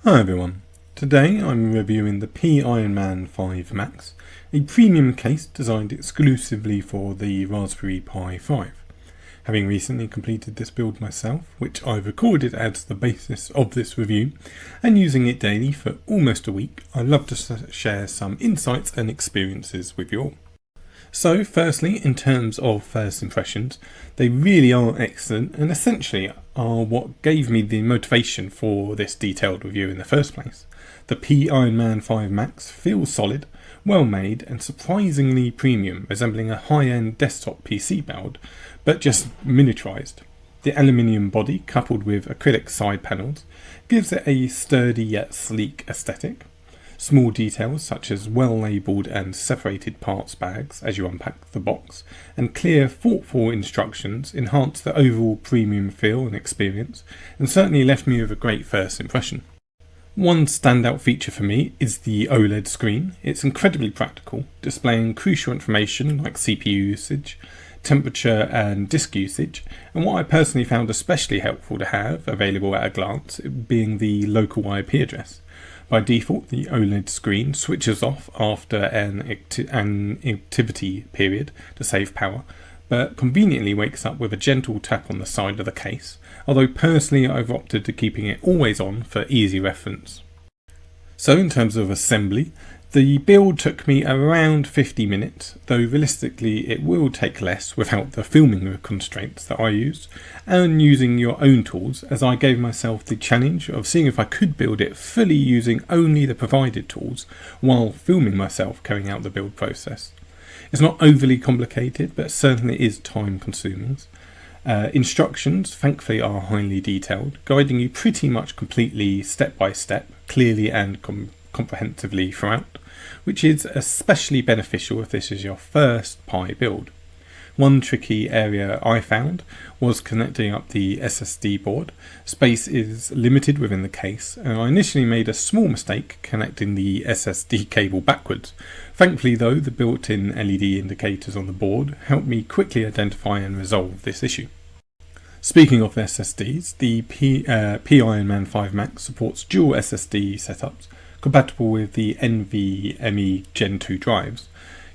Hi everyone, today I'm reviewing the Pironman 5 Max, a premium case designed exclusively for the Raspberry Pi 5. Having recently completed this build myself, which I've recorded as the basis of this review, and using it daily for almost a week, I'd love to share some insights and experiences with you all. So firstly, in terms of first impressions, they really are excellent and essentially are what gave me the motivation for this detailed review in the first place. The Pironman 5 Max feels solid, well made and surprisingly premium, resembling a high-end desktop PC build, but just miniaturized. The aluminium body coupled with acrylic side panels gives it a sturdy yet sleek aesthetic. Small details such as well-labelled and separated parts bags as you unpack the box, and clear, thoughtful instructions enhance the overall premium feel and experience, and certainly left me with a great first impression. One standout feature for me is the OLED screen. It's incredibly practical, displaying crucial information like CPU usage, temperature and disk usage, and what I personally found especially helpful to have available at a glance being the local IP address. By default, the OLED screen switches off after an activity period to save power, but conveniently wakes up with a gentle tap on the side of the case, although personally I've opted to keeping it always on for easy reference. So in terms of assembly, the build took me around 50 minutes, though realistically it will take less without the filming constraints that I used, and using your own tools, as I gave myself the challenge of seeing if I could build it fully using only the provided tools while filming myself carrying out the build process. It's not overly complicated, but certainly is time consuming. Instructions thankfully are highly detailed, guiding you pretty much completely step by step, clearly and comprehensively throughout, which is especially beneficial if this is your first Pi build. One tricky area I found was connecting up the SSD board. Space is limited within the case, and I initially made a small mistake connecting the SSD cable backwards. Thankfully though, the built-in LED indicators on the board helped me quickly identify and resolve this issue. Speaking of SSDs, the Pironman 5 Max supports dual SSD setups, compatible with the NVMe M.2 drives.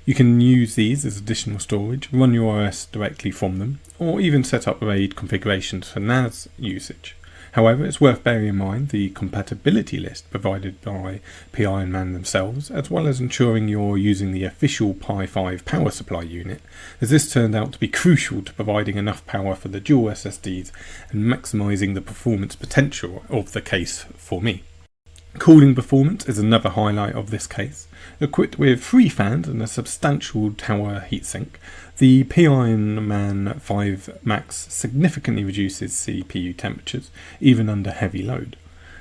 You can use these as additional storage, run your OS directly from them, or even set up RAID configurations for NAS usage. However, it's worth bearing in mind the compatibility list provided by Pironman themselves, as well as ensuring you're using the official Pi 5 power supply unit, as this turned out to be crucial to providing enough power for the dual SSDs and maximising the performance potential of the case for me. Cooling performance is another highlight of this case. Equipped with 3 fans and a substantial tower heatsink, the Pironman 5 Max significantly reduces CPU temperatures, even under heavy load.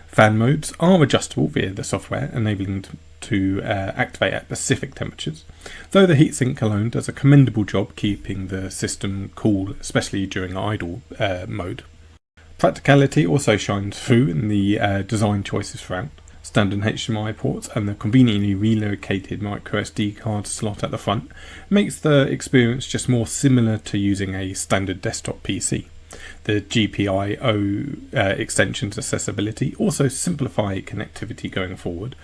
Fan modes are adjustable via the software, enabling to activate at specific temperatures, though the heatsink alone does a commendable job keeping the system cool, especially during idle mode. Practicality also shines through in the design choices throughout. Standard HDMI ports and the conveniently relocated microSD card slot at the front makes the experience just more similar to using a standard desktop PC. The GPIO extensions accessibility also simplify connectivity going forward,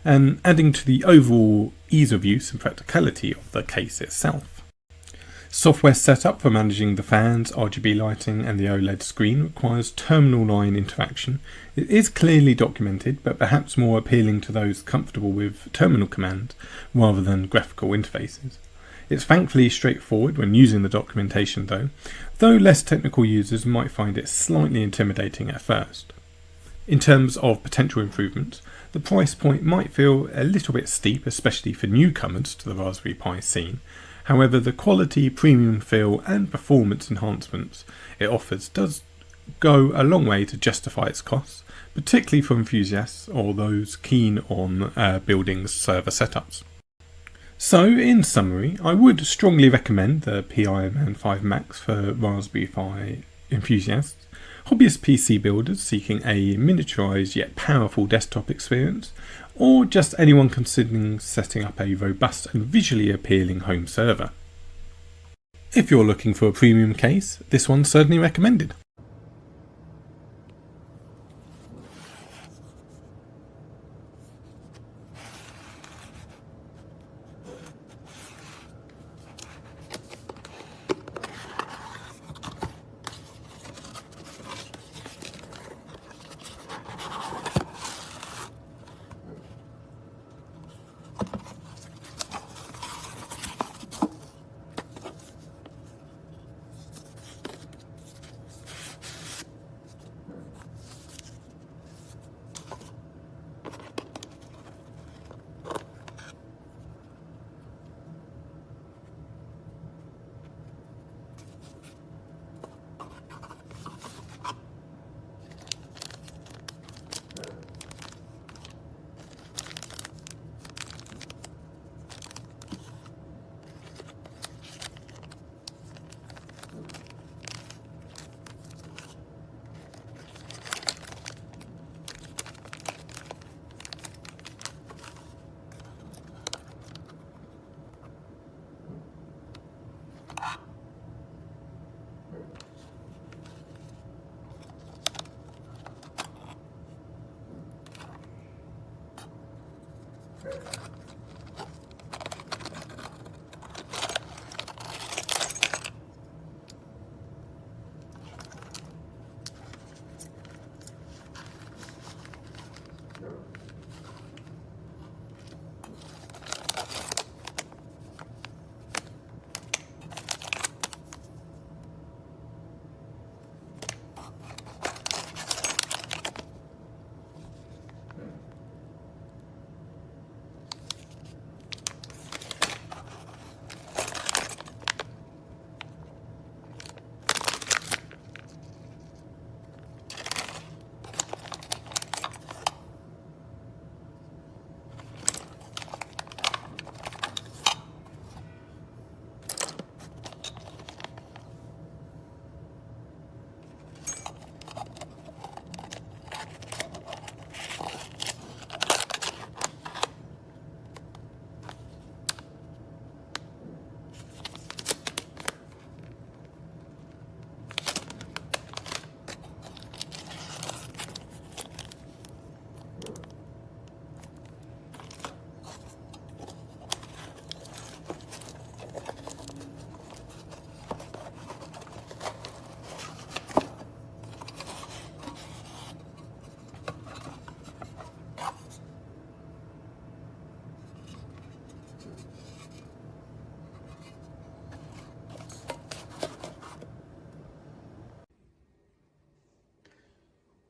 and adding to the overall ease of use and practicality of the case itself. Software setup for managing the fans, RGB lighting and the OLED screen requires terminal line interaction. It is clearly documented, but perhaps more appealing to those comfortable with terminal commands rather than graphical interfaces. It's thankfully straightforward when using the documentation though less technical users might find it slightly intimidating at first. In terms of potential improvements, the price point might feel a little bit steep, especially for newcomers to the Raspberry Pi scene. However, the quality, premium feel and performance enhancements it offers does go a long way to justify its costs, particularly for enthusiasts or those keen on building server setups. So, in summary, I would strongly recommend the Pironman 5 Max for Raspberry Pi enthusiasts, hobbyist PC builders seeking a miniaturized yet powerful desktop experience, or just anyone considering setting up a robust and visually appealing home server. If you're looking for a premium case, this one's certainly recommended.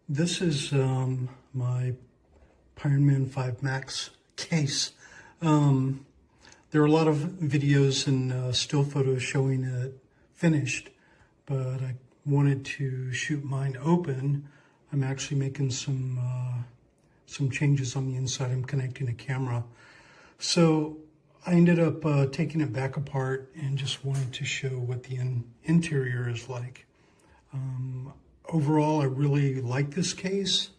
This is my Pironman 5 Max case. There are a lot of videos and still photos showing it finished, but I wanted to shoot mine open. I'm actually making some changes on the inside. I'm connecting a camera. So I ended up taking it back apart and just wanted to show what the interior is like. Overall, I really like this case.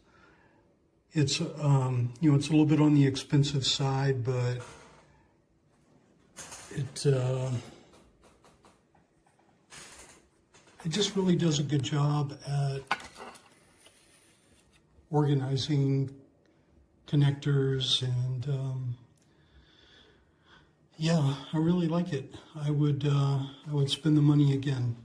It's it's a little bit on the expensive side, but it just really does a good job at organizing connectors, and yeah, I really like it. I would spend the money again.